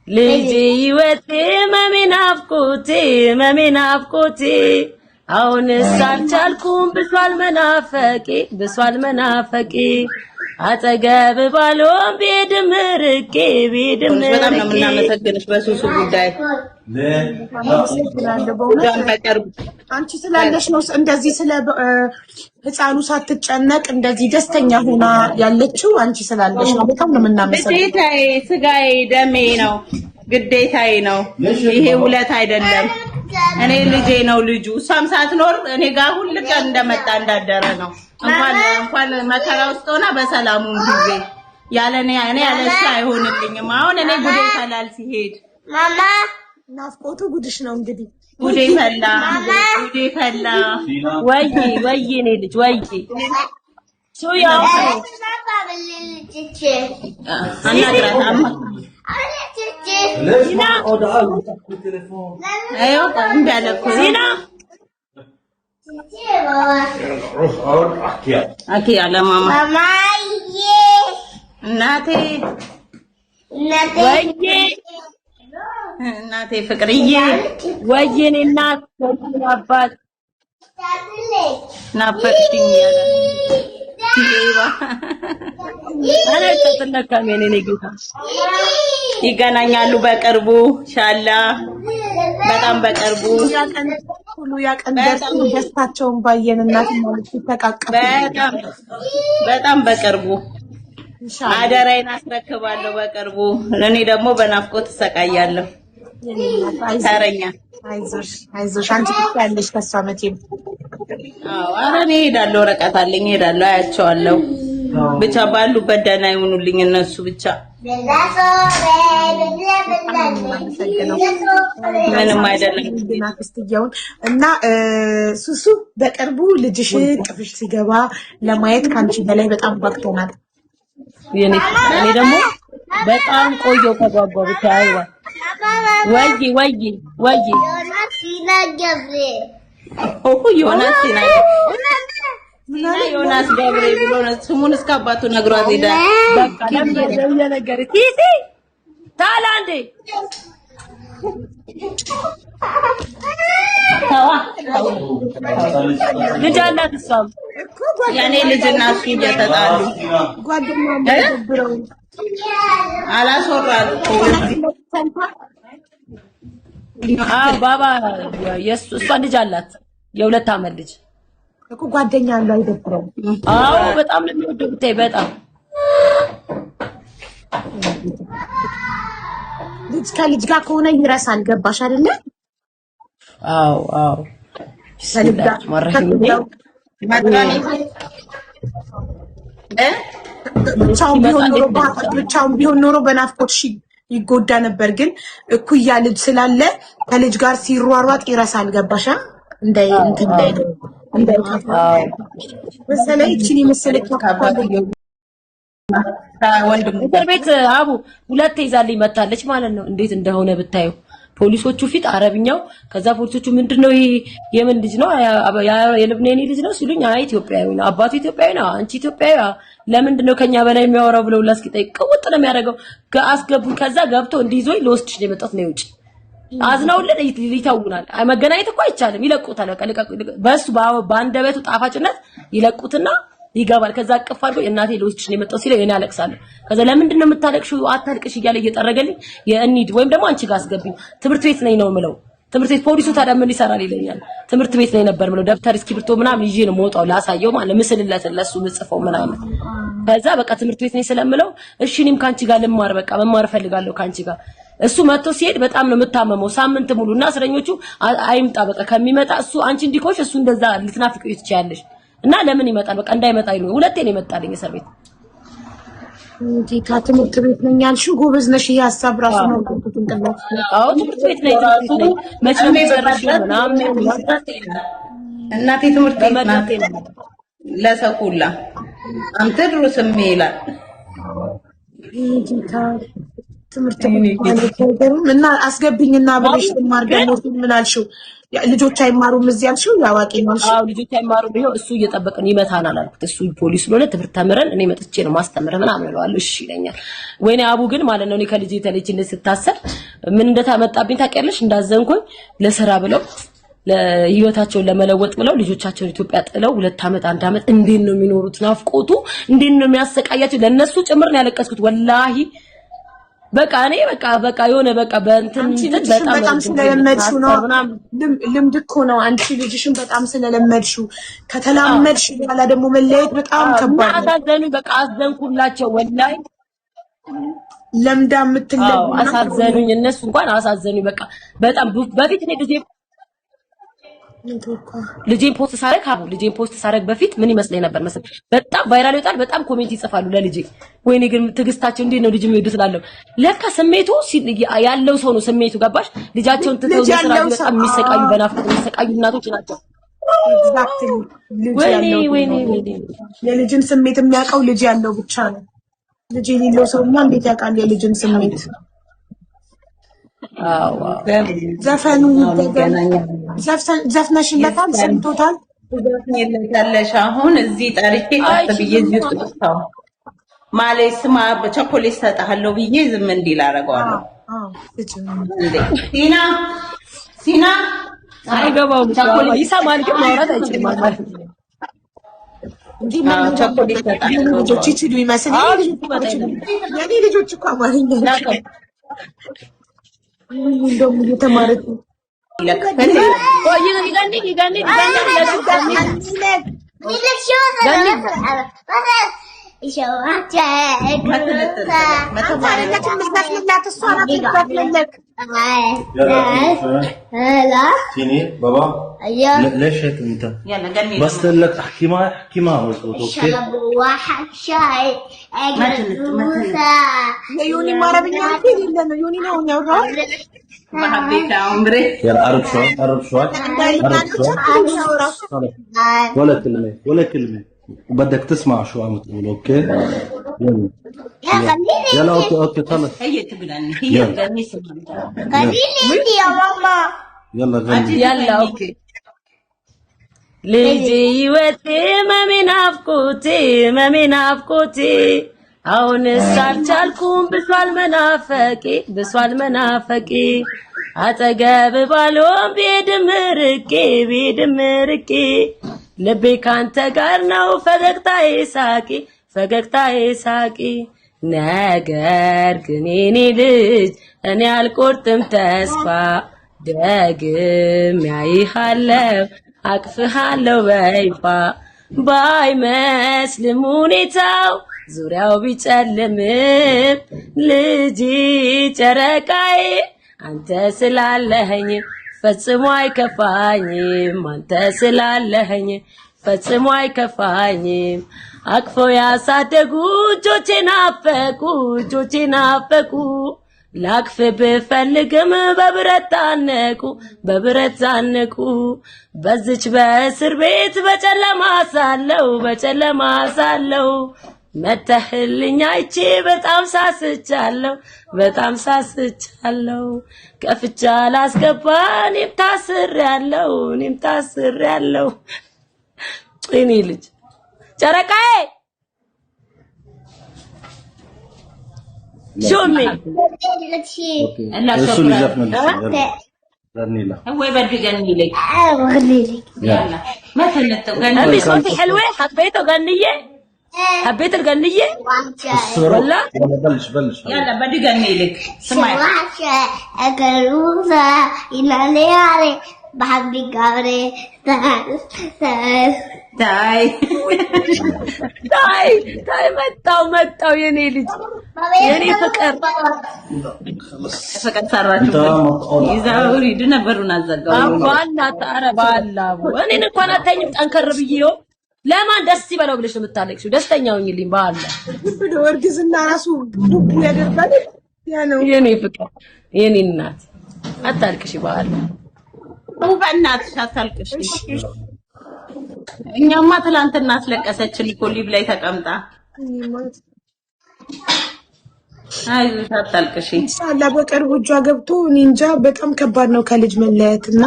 ልጄ ይወቴ መሜናፍቆቴ አሁንስ አልቻልኩም ብሷል መናፈቄ አጠገብ ባልሆን ቤድም ርቄ በጣም ነው የምናመሰግንሽ በሱሱ ጉዳይ አንቺ ስላለሽ ነው እንደዚህ ስለ ህፃኑ ሳትጨነቅ እንደዚህ ደስተኛ ሆና ያለችው አንቺ ስላለሽ ነው። በጣም ነው የምናመሰግነው። ግዴታዬ ስጋዬ ደሜ ነው፣ ግዴታዬ ነው። ይሄ ውለት አይደለም። እኔ ልጄ ነው ልጁ። እሷም ሳትኖር እኔ ጋር ሁሉ ቀን እንደመጣ እንዳደረ ነው። እንኳን መከራ ውስጥ ሆና በሰላሙም ጊዜ ያለኔ እኔ ያለሽ አይሆንልኝም። አሁን እኔ ጉዴ ፈላል ሲሄድ ማማ ናፍቆቱ ጉድሽ ነው እንግዲህ ጉዴ ፈላ ወይ እኔ ልጅ ወይ ሱያው አናግራት አማ ዚና አዮ እንዳለኩ ዚና አኪ አለ ማማ ማማዬ እናቴ እናቴ ፍቅርዬ ወይኔ እናት አባት ናፈቅሽኝ ያለ አረ ተተነካም የኔ ጌታ ይገናኛሉ በቅርቡ ኢንሻአላ በጣም በቅርቡ ሁሉ ያቀን ደስታቸውን ባየን እናትና ልጅ ተቃቀፉ በጣም በቅርቡ አደራዬን አስረክባለሁ በቅርቡ እኔ ደግሞ በናፍቆት ተሰቃያለሁ ታረኛ አይዞሽ አንቺ ያለሽ ከሷ መቼም አረ እኔ እሄዳለሁ ወረቀት አለኝ እሄዳለሁ አያቸዋለሁ ብቻ ባሉበት ደህና ይሁኑልኝ እነሱ ብቻ ምንም አይደለም ናፍስትያውን እና ሱሱ በቅርቡ ልጅሽ ጥፍሽ ሲገባ ለማየት ካንቺ በላይ በጣም ጓግተናል እኔ ደግሞ በጣም ቆየው ከጓጓ ብቻ አይዋ ወይ ዮናስ ገብሬ ብሎ ስሙን እስከ አባቱ ነግሯት ሄዳ በቃ ለምን ነገር ቲሲ ታላንዴ ታዋ ልጅ አላት እሷም ያኔ ልጅና እሱ እየተጣሉ ጓደኛው እንደብረው አላስወራሉ ባባ እሷ ልጅ አላት የሁለት ዓመት ልጅ እኮ ጓደኛ አለው አይደብረው አዎ በጣም ነው የሚወደው ብታይ በጣም ልጅ ከልጅ ጋር ከሆነ ይረሳል ገባሽ አይደለ አዎ ሰልዳ ብቻውን ቢሆን ኖሮ በናፍቆት ይጎዳ ነበር ግን እኩያ ልጅ ስላለ ከልጅ ጋር ሲሯሯጥ ይረሳል ገባሻ በሰላይ እቺን የመሰለች ወንድሙ ቤት አቡ ሁለት ይዛልኝ መታለች ማለት ነው እንዴት እንደሆነ ብታዩ ፖሊሶቹ ፊት አረብኛው ከዛ ፖሊሶቹ ምንድነው የምን ልጅ ነው የልብናኔ ልጅ ነው ሲሉኝ አይ ኢትዮጵያዊ ነው አባቱ ኢትዮጵያዊ ነው አንቺ ኢትዮጵያዊ ለምንድነው ከኛ በላይ የሚያወራው ብለው ላስቂጠይ ቀውጥ ነው የሚያደርገው አስገቡኝ ከዛ ገብቶ እንዲይዞኝ ለወስድሽ ነው የመጣት ነው ይውጭ አዝናውልን ይተውናል መገናኘት እኮ አይቻልም ይለቁታል በቃ በሱ ባንደበቱ ጣፋጭነት ይለቁትና ይገባል ከዛ አቅፍ አድርጎ እናቴ ለውስጥሽ ነው የመጣው ሲለኝ እኔ አለቅሳለሁ ከዛ ለምንድን ነው የምታለቅሽው አታልቅሽ እያለ እየጠረገልኝ የእኒድ ወይም ደግሞ አንቺ ጋር አስገብኝ ትምህርት ቤት ነኝ ነው የምለው ትምህርት ቤት ፖሊሱ ታዲያ ምን ይሰራል ይለኛል ትምህርት ቤት ነኝ ነበር የምለው ደብተር እስክሪብቶ ምናምን ይዤ ነው የምወጣው ላሳየው ማለት ምስልለት ለሱ ልጽፈው ምናምን ከዛ በቃ ትምህርት ቤት ነኝ ስለምለው እሺ እኔም ካንቺ ጋር ልማር በቃ መማር ፈልጋለሁ ካንቺ ጋር እሱ መጥቶ ሲሄድ በጣም ነው የምታመመው ሳምንት ሙሉና እስረኞቹ አይምጣ በቃ ከሚመጣ እሱ አንቺ እንዲኮሽ እሱ እንደዛ ልትናፍቂው ትችያለሽ እና ለምን ይመጣል በቃ እንዳይመጣ ይሉ ሁለቴ ነው የመጣልኝ እስር ቤት እንጂ ትምህርት ቤት ነኝ ያልሽው ጎበዝ ነሽ ይሄ ሐሳብ ራሱ ነው እንጥላት አዎ ትምህርት ቤት ነኝ መቼም ይዘርሽ ምናምን እናቴ ትምህርት ቤት ለሰኩላ አንተ ድሮስም ይላል ትምህርት ቤት እና አስገብኝና ብለሽ ማርገው ምን አልሽው ልጆች አይማሩም እዚህ ያልሽው ያዋቂ ነው። አዎ ልጆች አይማሩም። ይሄው እሱ እየጠበቀን ይመታናል አልኩት። እሱ ፖሊስ ስለሆነ ትምህርት ተምረን እኔ መጥቼ ነው ማስተምረህ ምናምን እለዋለሁ። እሺ ይለኛል። ወይኔ አቡ ግን ማለት ነው እኔ ከልጄ ተለይቼ ስታሰር ምን እንደታመጣብኝ ታውቂያለሽ? እንዳዘንኩኝ ለስራ ብለው ለህይወታቸውን ለመለወጥ ብለው ልጆቻቸውን ኢትዮጵያ ጥለው 2 ዓመት 1 ዓመት እንዴት ነው የሚኖሩት? ናፍቆቱ እንዴት ነው የሚያሰቃያቸው? ለነሱ ጭምር ነው ያለቀስኩት ወላሂ። በቃ እኔ በቃ የሆነ በቃ በእንትን በጣም ስለለመድሽው ነው። ልምድ እኮ ነው። አንቺ ልጅሽን በጣም ስለለመድሽው ከተላመድሽ በኋላ ደግሞ መለየት በጣም ከባድ ነው። አሳዘኑኝ። በቃ አዘንኩላቸው ወላሂ። ለምዳ የምትለው አሳዘኑኝ። እነሱ እንኳን አሳዘኑኝ። በቃ በጣም በፊት እኔ ልጄን ፖስት ሳረግ በፊት ምን ይመስለኝ ነበር መሰለኝ? በጣም ቫይራል ይወጣል፣ በጣም ኮሜንት ይጽፋሉ ለልጄ። ወይኔ ግን ትግስታቸው እንዴት ነው ልጅ የሚወዱ ስላለው። ለካ ስሜቱ ያለው ሰው ነው ስሜቱ። ገባሽ? ልጃቸውን ትተው ለስራ በጣም የሚሰቃዩ በናፍቆት የሚሰቃዩ እናቶች ናቸው። ወይኔ የልጅን ስሜት የሚያውቀው ልጅ ያለው ብቻ ነው። ልጅ የሌለው ሰውማ እንዴት ያውቃል የልጅን ስሜት? አዎ ዘፈኑ ዘፍነሽለታል? ሰምቶታል? ዘፍነሽለታለሽ? አሁን እዚህ ጠርቼ ብዬ እዚህ ጥፍታው ማለት ስማ በቸኮሌት ሰጣለሁ ብዬ ዝም እንዲል አደርገዋለሁ። ሲና አይገባው ይሰማል፣ ግን ማውራት አይችልም ማለት ነው። ቸኮሌት ሰጣለሁ ልጆች ይችሉ ይመስል የኔ ልጆች እኮ አማርኛ እንደውም እየተማረች ነው። بابا ليش هيك انت؟ بس لك احكي معه مضبوط اوكي؟ واحد شاي يوني ما ربنا كثير لانه يوني نو حبيت عمري يلا قرب شوي ولا كلمه وبدك تسمع شو عم تقول اوكي؟ يلا اوكي خلص هي تقولني هي تغني قولي يا ماما يلا غني يلا اوكي ልጄ ይወቴ መሚናፍቆቴ አሁንስ አልቻልኩም ብሷል መናፈቄ አጠገብ ባልሆን ብሄድም ርቄ ልቤ ካንተ ጋር ነው ፈገግታዬ ሳቂ ነገር ግን የኔ ልጅ እኔ አልቆርጥም ተስፋ ደግም ያይሃለው አቅፍሃለው በይፋ ባይመስልም ሁኔታው ዙሪያው ቢጨልምም ልጅ ጨረቃዬ አንተ ስላለኸኝ ፈጽሞ አይከፋኝም አንተ ስላለኸኝ ፈጽሞ አይከፋኝም አቅፈው ያሳደጉ እጆቼ ናፈቁ ላቅፍ ብፈልግም በብረት ታነቁ በዝች በእስር ቤት በጨለማ ሳለው መተህልኝ አይቼ በጣም ሳስቻለሁ ከፍቻ ላስገባ እኔም ታስሬያለሁ እኔ ልጅ ጨረቃዬ شومي انا شكرا هو بدي غني لك يلا ما تغني امي صوتي حلوه حبيته غنيه حبيت الغنيه ولا بلش يلا بدي غني لك سمعي اكلوزا ينالي بحبي قاري تاي መጣው የኔ ልጅ የኔ ፍቅር ሰራችሁ ይዛውሪ ድነበሩን አዘጋው ባላ ታረባላ እኔን እንኳን አታኝም ጠንከር ብዬው ለማን ደስ ይበለው ብለሽ የምታለቅሽው ደስተኛ ሆኝልኝ ባላ ብሎ እርግዝና ራሱ ቡክ ያደርጋል ያ ነው የኔ ፍቅር የኔ እናት አታልቅሽ ባላ በእናትሽ አታልቅሽ እኛማ ትላንትና አስለቀሰችን እኮ ሊብ ላይ ተቀምጣ አይዞሽ አታልቅሽ ኢንሻአላህ በቅርቡ እጇ ገብቶ እኔ እንጃ በጣም ከባድ ነው ከልጅ መለያየትና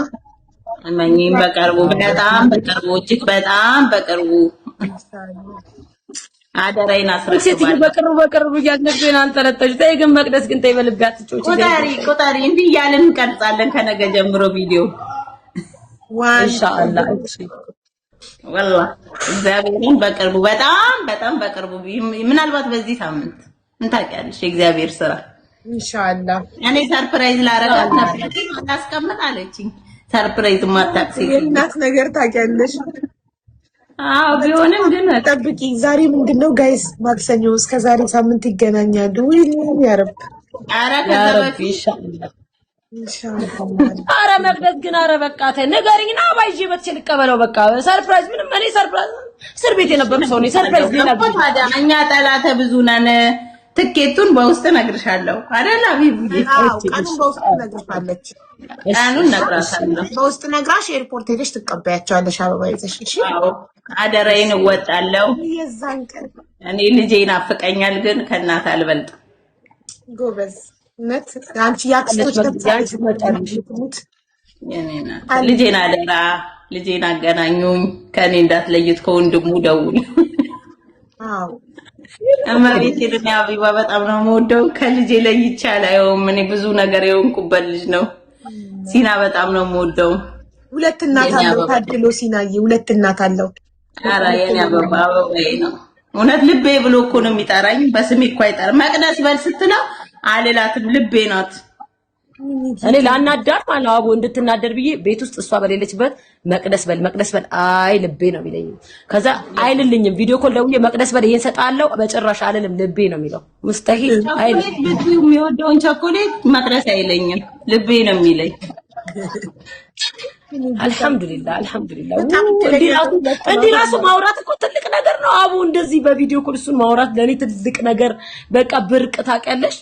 እመኚኝ በቅርቡ በጣም በቅርቡ እጅግ በጣም በቅርቡ አደራዬን አስረክባለሁ። በቅርቡ እያልነግረን አንጠለጠልሽ። ተይ ግን መቅደስ ግን ተይ በልቢያት ትጮጪ። ቁጠሪ እንዲህ እያልን እንቀርጻለን ከነገ ጀምሮ ቪዲዮ ኢንሻአላህ። እሺ ወላሂ እግዚአብሔርን በቅርቡ በጣም በቅርቡ ምናልባት በዚህ ሳምንት እንታውቂያለሽ። የእግዚአብሔር ስራ ኢንሻአላህ። እኔ ሰርፕራይዝ ላረጋት ነበር አላስቀምጥ አለችኝ። ሰርፕራይዝ ማታክሲ የእናት ነገር ታውቂያለሽ። አዎ ቢሆንም ግን ጠብቂ። ዛሬ ምንድነው ጋይስ? ማክሰኞ። እስከ ዛሬ ሳምንት ይገናኛሉ። ወይ ያ ረብ፣ ኧረ ያ ረብ ኢንሻአላህ። ኧረ መቅደስ ግን ኧረ በቃ ተይ ንገሪኝና ባይዤ በትቼ ልቀበለው። በቃ ሰርፕራይዝ ምንም እኔ ሰርፕራይዝ እስር ቤት የነበርኩ ሰው ነኝ። ሰርፕራይዝ ሌላ ታዲያ እኛ ጠላተ ብዙ ነን። ትኬቱን በውስጥ እነግርሻለሁ አይደል አቢቡዬ? ቀኑን በውስጥ ነግርሻለች። ቀኑን እነግራሻለሁ። በውስጥ ነግራሽ ኤርፖርት ሄደሽ ትቀበያቸዋለሽ አበባ ይዘሽ። እሺ አደራዬን እወጣለሁ። የዛን ቀን እኔ ልጄ ናፍቀኛል፣ ግን ከእናት አልበልጥ። ጎበዝ ነት አንቺ ያክስቶች ከተጻፈች መጣልሽ ልጄን አደራ፣ ልጄን አገናኙኝ። ከእኔ እንዳትለይት ከወንድሙ ደውል። አዎ እመቤቴን አቢባ በጣም ነው የምወደው። ከልጄ ለይቼ አላየውም። እኔ ብዙ ነገር የሆንኩበት ልጅ ነው። ሲና በጣም ነው የምወደው። ሁለት እናት አለው ታድሎ ሲናዬ፣ ሁለት እናት አለው። ኧረ የኔ አበባ አበባዬ ነው እውነት። ልቤ ብሎ እኮ ነው የሚጠራኝ። በስሜ እኮ አይጠራም። መቅደስ በል ስትለው አልላትም። ልቤ ናት። እኔ ላናዳር ማለት ነው አቦ እንድትናደር ብዬ ቤት ውስጥ እሷ በሌለችበት መቅደስ በል አይ ልቤ ነው የሚለኝ። ከዛ አይልልኝም። ቪዲዮ ኮል ደውዬ መቅደስ በል ይሄን ሰጣለው በጭራሽ አልልም። ልቤ ነው የሚለው። ሙስተሂል አይልም። ልቤ የሚወደውን ቸኮሌት መቅደስ አይለኝም። ልቤ ነው የሚለኝ። አልሐምዱሊላህ። እንዲህ ራሱ ማውራት እኮ ትልቅ ነገር ነው አቦ። እንደዚህ በቪዲዮ ኮል እሱን ማውራት ለኔ ትልቅ ነገር በቃ ብርቅ ታውቂያለሽ።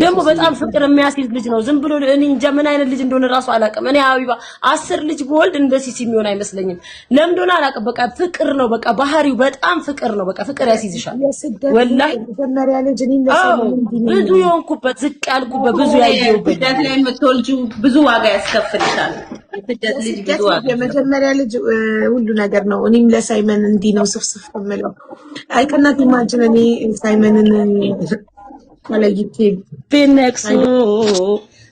ደግሞ በጣም ፍቅር የሚያስይዝ ልጅ ነው። ዝም ብሎ እኔ እንጃ ምን አይነት ልጅ እንደሆነ ራሱ አላውቅም። እኔ ሀቢባ 10 ልጅ በወልድ እንደዚህ የሚሆን አይመስለኝም። ለምን እንደሆነ አላውቅም። በቃ ፍቅር ነው። በቃ ባህሪው በጣም ፍቅር ነው። በቃ ፍቅር ያስይዝሻል። ወላሂ መጀመሪያ ልጅ እኔ ብዙ የሆንኩበት ዝቅ ያልኩበት ብዙ ያየሁበት ስደት ላይ የምትወልጂው ብዙ ዋጋ ያስከፍልሻል። ስደት ልጅ ብዙ ዋጋ የመጀመሪያ ልጅ ሁሉ ነገር ነው። እኔም ለሳይመን እንዲህ ነው ስፍስፍ የምለው። አይ ከእናት ኢማጂን እኔ ሳይመንን ማለይቴ በነክሱ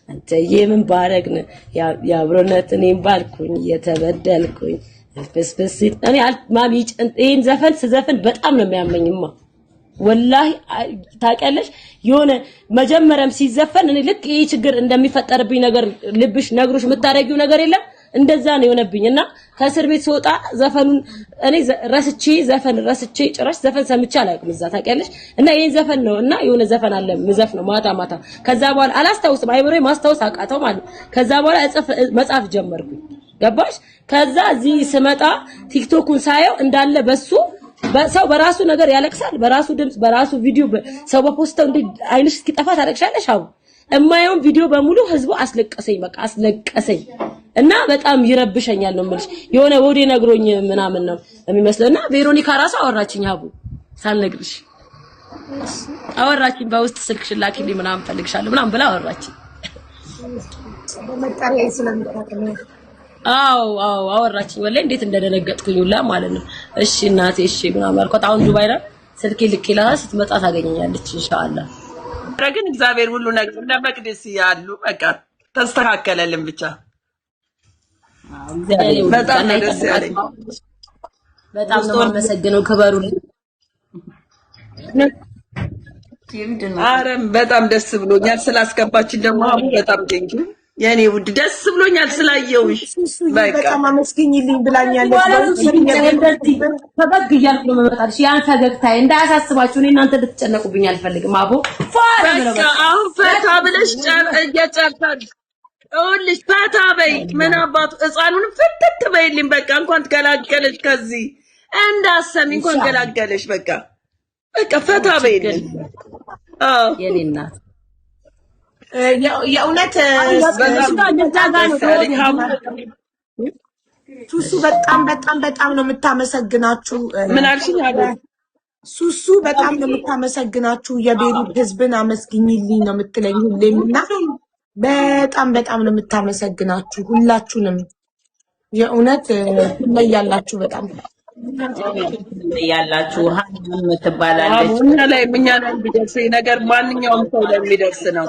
አንተ የምን ባረግን ያብሮነት እኔም ባልኩኝ የተበደልኩኝ ፍስፍስ እኔ ማሚ ይሄን ዘፈን ስዘፈን በጣም ነው የሚያመኝማ። ወላሂ ታውቂያለሽ የሆነ መጀመሪያም ሲዘፈን እኔ ልክ ይሄ ችግር እንደሚፈጠርብኝ ነገር ልብሽ ነግሮሽ የምታረጊው ነገር የለም እንደዛ ነው የሆነብኝና ከእስር ቤት ስወጣ ዘፈኑን እኔ ረስቼ ጭራሽ ዘፈን ሰምቼ አላውቅም እዛ ታውቂያለሽ። እና ይሄን ዘፈን ነው እና የሆነ ዘፈን አለ ምዘፍነው ማታ ከዛ በኋላ አላስታውስም። አይብሮዬ ማስታወስ አቃተው ማለት ከዛ በኋላ መጻፍ ጀመርኩኝ። ገባሽ? ከዛ እዚህ ስመጣ ቲክቶኩን ሳየው እንዳለ ሰው በራሱ ነገር ያለቅሳል። በራሱ ድምጽ በራሱ ቪዲዮ ሰው በፖስተው እንደ አይንሽ እስኪጠፋ ታለቅሻለሽ። አው እማየውን ቪዲዮ በሙሉ ህዝቡ አስለቀሰኝ። በቃ አስለቀሰኝ እና በጣም ይረብሸኛል ነው የምልሽ። የሆነ ወዴ ነግሮኝ ምናምን ነው የሚመስለውና ቬሮኒካ ራሱ አወራችኝ። አቡ ሳልነግርሽ አወራችኝ። በውስጥ ስልክሽን ላኪልኝ ምናምን ፈልግሻለሁ ምናምን ብላ አወራችኝ። በመጣሪያ ስለምታቀም አዎ አወራችኝ። ወላሂ እንዴት እንደደነገጥኩኝ ሁላ ማለት ነው። እሺ እናቴ እሺ ምናምን አልኳት። አሁን ዱባይ ላይ ስልኬ ልኬላት ስትመጣ ታገኘኛለች ኢንሻአላህ። ግን እግዚአብሔር ሁሉ ነገር እንደ መቅደስ ያሉ በቃ ተስተካከለልን ብቻ። በጣም ደስ ያለኝ በጣም ነው የማመሰግነው። ክበሩልኝ። አረም በጣም ደስ ብሎኛል ስላስገባችን። ደግሞ አሁን በጣም ቴንኪ የኔ ውድ ደስ ብሎኛል ስላየውሽ። በጣም አመስግኝልኝ ብላኛለች። ፈገግ እያልኩ ነው የምመጣልሽ። ያን ፈገግታዬ እንዳያሳስባችሁ። እኔ እናንተ ልትጨነቁብኝ አልፈልግም። አቦ በቃ አሁን ፈታ ብለሽ እየጨፈር ይኸውልሽ ፈታ በይ። ምን አባቱ ህፃኑን ፍትት በይልኝ። በቃ እንኳን ትገላገለሽ ከዚህ እንዳሰሚ እንኳን ገላገለሽ። በቃ ፈታ በይልኝ። የኔ እናት የእውነት ሱሱ በጣም ነው የምታመሰግናችሁ። ምን አልሽኝ? ሱሱ በጣም ነው የምታመሰግናችሁ። የቤሩት ህዝብን አመስግኝልኝ ነው የምትለኝ ሁሌም እና በጣም በጣም ነው የምታመሰግናችሁ ሁላችሁንም የእውነት ትለያላችሁ በጣም ያላችሁ ሀም ትባላለች እኛ ላይ ቢደርስ ነገር ማንኛውም ሰው ላይ የሚደርስ ነው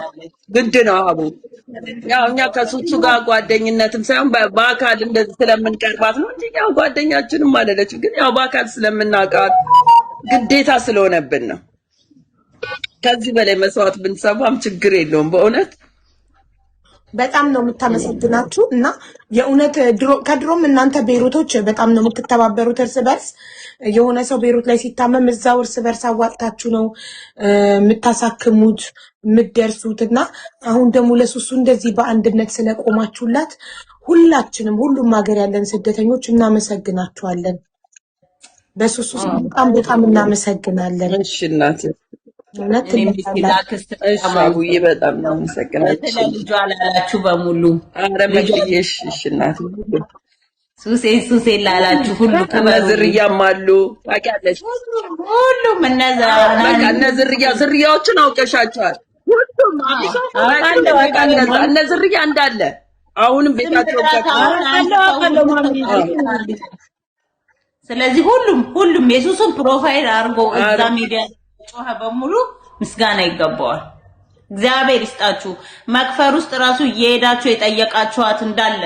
ግድ ነው አቡ ያው እኛ ከሱሱ ጋር ጓደኝነትም ሳይሆን በአካል እንደዚህ ስለምንቀርባት ነው እንጂ ያው ጓደኛችንም ማለለች ግን ያው በአካል ስለምናውቃት ግዴታ ስለሆነብን ነው ከዚህ በላይ መስዋዕት ብንሰዋም ችግር የለውም በእውነት በጣም ነው የምታመሰግናችሁ እና የእውነት ከድሮም እናንተ ቤሩቶች በጣም ነው የምትተባበሩት እርስ በርስ የሆነ ሰው ቤሩት ላይ ሲታመም እዛው እርስ በርስ አዋጣችሁ ነው የምታሳክሙት የምትደርሱት እና አሁን ደግሞ ለሱሱ እንደዚህ በአንድነት ስለቆማችሁላት ሁላችንም ሁሉም ሀገር ያለን ስደተኞች እናመሰግናችኋለን በሱሱ በጣም በጣም እናመሰግናለን እሺ እናቴ እውነት አቡዬ በጣም ነው መሰግናችሁ ለልጇ ላላችሁ በሙሉ አረመጅሽ እሺ እናቴ ሱሴ ላላችሁ ሁሉ ከመዝርያም አሉ ታውቂያለሽ ሁሉም ዝርያዎችን አውቀሻቸዋል ሁሉም ዝርያ እንዳለ አሁንም ቤታቸው ስለዚህ ሁሉም የሱሱን ፕሮፋይል አድርጎ እዛ ሚዲያ ጮኸ በሙሉ ምስጋና ይገባዋል እግዚአብሔር ይስጣችሁ መክፈር ውስጥ ራሱ እየሄዳችሁ የጠየቃችኋት እንዳለ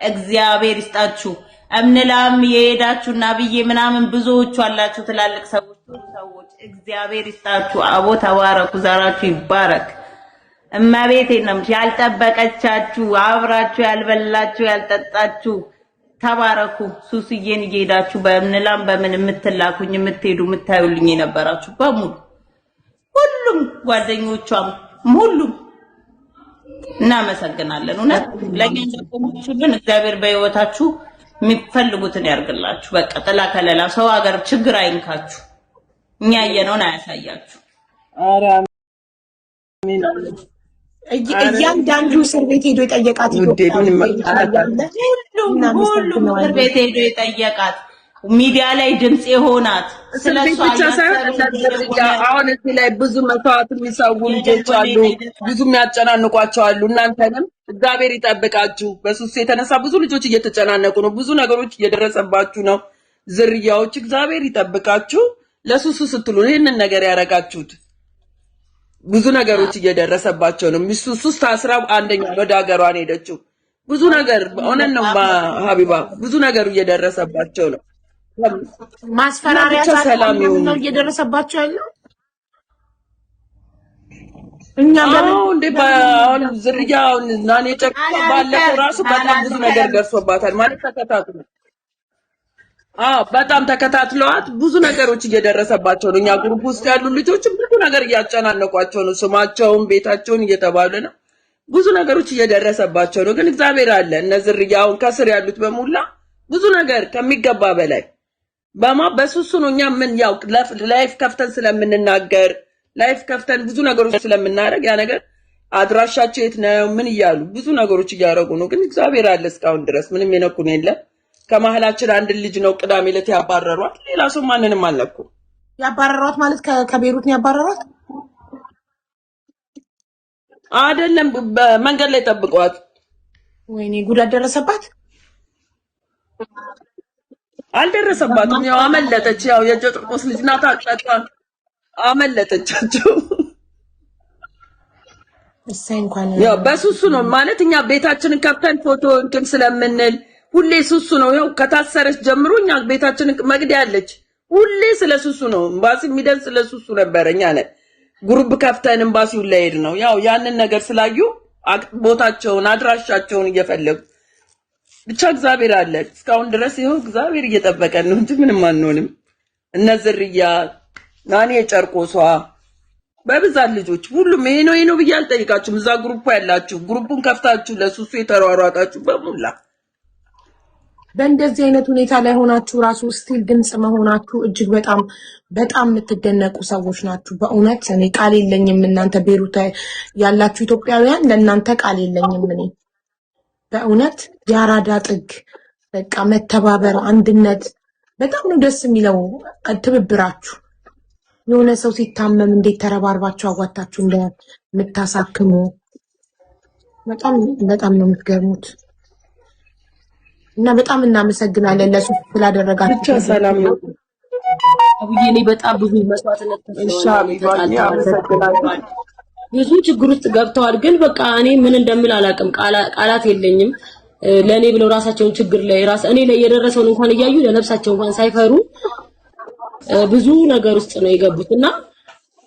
እግዚአብሔር ይስጣችሁ እምንላም የሄዳችሁና ብዬ ምናምን ብዙዎቹ አላችሁ ትላልቅ ሰዎች እግዚአብሔር ይስጣችሁ አቦ ተባረኩ ዘራችሁ ይባረክ እመቤቴ ነው ያልጠበቀቻችሁ አብራችሁ ያልበላችሁ ያልጠጣችሁ ተባረኩ ሱስዬን እየሄዳችሁ በእምንላም በምን የምትላኩኝ የምትሄዱ የምታዩልኝ የነበራችሁ በሙሉ ሁሉም ጓደኞቿም ሁሉም እናመሰግናለን እውነት ለኛ እንደቆማችሁልን እግዚአብሔር በህይወታችሁ የሚፈልጉትን ያርግላችሁ በቃ ጥላ ከለላ ሰው ሀገር ችግር አይንካችሁ እኛ ያየነውን አያሳያችሁ ኧረ አሜን እያንዳንዱ እስር ቤት ሄዶ የጠየቃት ሁሉም እስር ቤት ሄዶ የጠየቃት ሚዲያ ላይ ድምጽ የሆናት ስለሷ አሁን እዚህ ላይ ብዙ መስዋዕት የሚሰው ልጆች አሉ ብዙ የሚያጨናንቋቸው አሉ እናንተንም እግዚአብሔር ይጠብቃችሁ በሱስ የተነሳ ብዙ ልጆች እየተጨናነቁ ነው ብዙ ነገሮች እየደረሰባችሁ ነው ዝርያዎች እግዚአብሔር ይጠብቃችሁ ለሱሱ ስትሉ ይሄንን ነገር ያረጋችሁት ብዙ ነገሮች እየደረሰባቸው ነው ሱስ ታስራ አንደኛ ወደ ሀገሯን ሄደችው ብዙ ነገር ሆነን ነው ሀቢባ ብዙ ነገሩ እየደረሰባቸው ነው ማስፈራሪያ ሰላም ነው እየደረሰባቸው ያለው እኛ እንደ ባሁን ዝርያውን ናኔ ጨርቆ ባለፈው ራሱ በጣም ብዙ ነገር ደርሶባታል ማለት ተከታትሎ በጣም ተከታትለዋት ብዙ ነገሮች እየደረሰባቸው ነው እኛ ግሩፕ ውስጥ ያሉ ልጆች ብዙ ነገር እያጨናነቋቸው ነው ስማቸውን ቤታቸውን እየተባለ ነው ብዙ ነገሮች እየደረሰባቸው ነው ግን እግዚአብሔር አለ እነዝርያውን ከስር ያሉት በሙላ ብዙ ነገር ከሚገባ በላይ በሱሱ ነው እኛ ምን ያው ላይፍ ከፍተን ስለምንናገር ላይፍ ከፍተን ብዙ ነገሮች ስለምናደርግ ያ ነገር አድራሻቸው የት ነው ምን ይያሉ ብዙ ነገሮች እያደረጉ ነው ግን እግዚአብሔር አለ እስካሁን ድረስ ምንም የነኩን የለም ከመሐላችን አንድ ልጅ ነው ቅዳሜ ዕለት ያባረሯት ሌላ ሰው ማንንም አልነኩ ያባረሯት ማለት ከቤሩት ነው ያባረሯት አይደለም በመንገድ ላይ ጠብቀዋት ወይኔ ጉዳት ደረሰባት አልደረሰባትም ያው አመለጠች ያው የጨርቆስ ልጅ ናት አጣጣ አመለጠቻቸው እሰይ እንኳን ያው በሱሱ ነው ማለት እኛ ቤታችንን ከፍተን ፎቶ እንትን ስለምንል ሁሌ ሱሱ ነው ያው ከታሰረች ጀምሮ እኛ ቤታችንን መግደያ አለች ሁሌ ስለሱሱ ነው ኤምባሲ የሚደርስ ስለሱሱ ነበርኛ ነን ግሩፕ ከፍተን ኤምባሲው ላይ ሄድ ነው ያው ያንን ነገር ስላዩ ቦታቸውን አድራሻቸውን እየፈለጉ ብቻ እግዚአብሔር አለ እስካሁን ድረስ ይሄው እግዚአብሔር እየጠበቀን ነው እንጂ ምንም አንሆንም እነዝርያ ናኔ ጨርቆሷ በብዛት ልጆች ሁሉም ይሄ ነው ብዬ አልጠይቃችሁም እዛ ግሩፕ ያላችሁ ግሩፑን ከፍታችሁ ለሱሱ የተሯሯጣችሁ በሙላ በእንደዚህ አይነት ሁኔታ ላይ ሆናችሁ ራሱ ስቲል ድምጽ መሆናችሁ እጅግ በጣም በጣም የምትደነቁ ሰዎች ናችሁ በእውነት እኔ ቃል የለኝም እናንተ ቤሩት ያላችሁ ኢትዮጵያውያን ለእናንተ ቃል የለኝም እኔ በእውነት ያራዳ ጥግ በቃ መተባበር አንድነት በጣም ነው ደስ የሚለው ትብብራችሁ የሆነ ሰው ሲታመም እንዴት ተረባርባችሁ አዋጣችሁ እንደምታሳክሙ በጣም ነው የምትገርሙት እና በጣም እናመሰግናለን ለሱ ስላደረጋችሁ። ብቻ ሰላም ነው አብዬ እኔ በጣም ብዙ መስዋዕትነት ብዙ ችግር ውስጥ ገብተዋል። ግን በቃ እኔ ምን እንደምል አላውቅም፣ ቃላት የለኝም። ለኔ ብለው ራሳቸውን ችግር ላይ እኔ ላይ የደረሰውን እንኳን እያዩ ለነፍሳቸው እንኳን ሳይፈሩ ብዙ ነገር ውስጥ ነው የገቡትና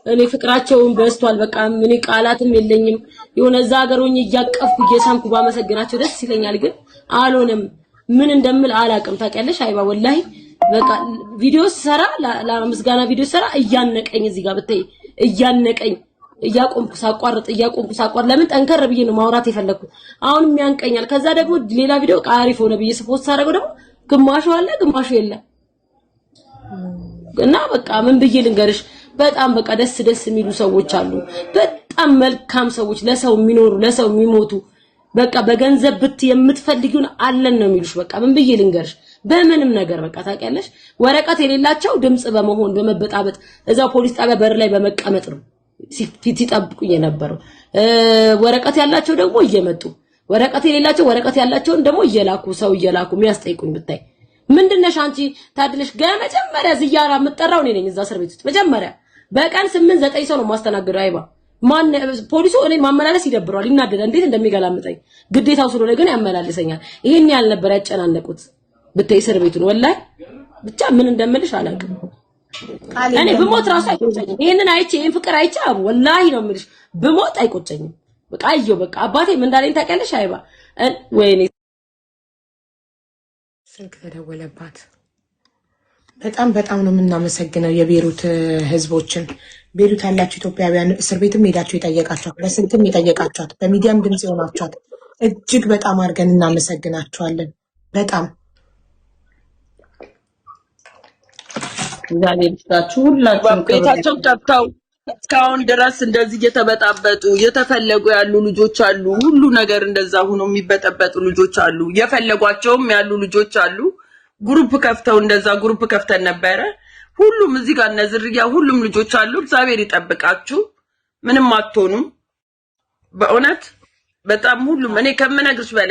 እኔ ፍቅራቸውን በስቷል። በቃ እኔ ቃላትም የለኝም። የሆነ እዛ ሀገር ሆኜ እያቀፍኩ እየሳምኩ ባመሰግናቸው ደስ ይለኛል። ግን አልሆነም። ምን እንደምል አላውቅም። ታውቂያለሽ አይባ ወላሂ በቃ ቪዲዮ ሰራ ለምስጋና ቪዲዮ ሰራ እያነቀኝ እዚህ ጋር ብታይ እያነቀኝ እያቆምኩ ሳቋርጥ ለምን ጠንከር ብዬ ነው ማውራት የፈለኩት። አሁንም ያንቀኛል። ከዛ ደግሞ ሌላ ቪዲዮ አሪፍ ሆነ ብዬ ስፖስት ሳደርገው ደግሞ ግማሹ አለ ግማሹ የለም እና በቃ ምን ብዬ ልንገርሽ በጣም በቃ ደስ የሚሉ ሰዎች አሉ። በጣም መልካም ሰዎች ለሰው የሚኖሩ ለሰው የሚሞቱ በቃ በገንዘብ ብት የምትፈልጊውን አለን ነው የሚሉሽ። በቃ ምን ብዬ ልንገርሽ በምንም ነገር በቃ ታውቂያለሽ ወረቀት የሌላቸው ድምጽ በመሆን በመበጣበጥ እዛው ፖሊስ ጣቢያ በር ላይ በመቀመጥ ነው ሲጠብቁኝ የነበረው። ወረቀት ያላቸው ደግሞ እየመጡ ወረቀት የሌላቸው ወረቀት ያላቸውን ደግሞ ሰው እየላኩ የሚያስጠይቁኝ ብታይ ምንድነሽ አንቺ ታድለሽ ገመጀመሪያ ዝያራ የምጠራው እኔ ነኝ። እዛ እስር ቤት ውስጥ መጀመሪያ በቀን 8-9 ሰው ነው ማስተናግደው። አይባ ፖሊሱ እኔ ማመላለስ ይደብረዋል፣ ይናደዳል። እንዴት እንደሚገላምጠኝ ግዴታው ስለሆነ ግን ያመላልሰኛል። ይሄን ያህል ነበር ያጨናነቁት ብታይ እስር ቤቱን ወላሂ ብቻ ምን እንደምልሽ አላውቅም። እኔ ብሞት ራሱ አይቆጨኝም። ይሄንን አይቼ ይሄን ፍቅር አይቼ ወላሂ ነው የምልሽ ብሞት አይቆጨኝም። በቃ አየሁ በቃ አባቴ ምን እንዳለኝ ታውቂያለሽ አይባ ወይኔ ስልክ ተደወለባት። በጣም ነው የምናመሰግነው የቤሩት ህዝቦችን። ቤሩት ያላችሁ ኢትዮጵያውያን እስር ቤትም ሄዳችሁ የጠየቃችኋት፣ በስልክም የጠየቃችኋት፣ በሚዲያም ድምጽ የሆናችኋት እጅግ በጣም አድርገን እናመሰግናችኋለን። በጣም እግዚአብሔር ይስጣችሁ ሁላችሁም። ቤታቸው ገብተው እስካሁን ድረስ እንደዚህ እየተበጣበጡ እየተፈለጉ ያሉ ልጆች አሉ። ሁሉ ነገር እንደዛ ሆኖ የሚበጠበጡ ልጆች አሉ። የፈለጓቸውም ያሉ ልጆች አሉ። ግሩፕ ከፍተው እንደዛ ግሩፕ ከፍተን ነበረ። ሁሉም እዚህ ጋር ነዝርያ ሁሉም ልጆች አሉ። እግዚአብሔር ይጠብቃችሁ። ምንም አትሆኑም። በእውነት በጣም ሁሉም እኔ ከምነግርሽ በላይ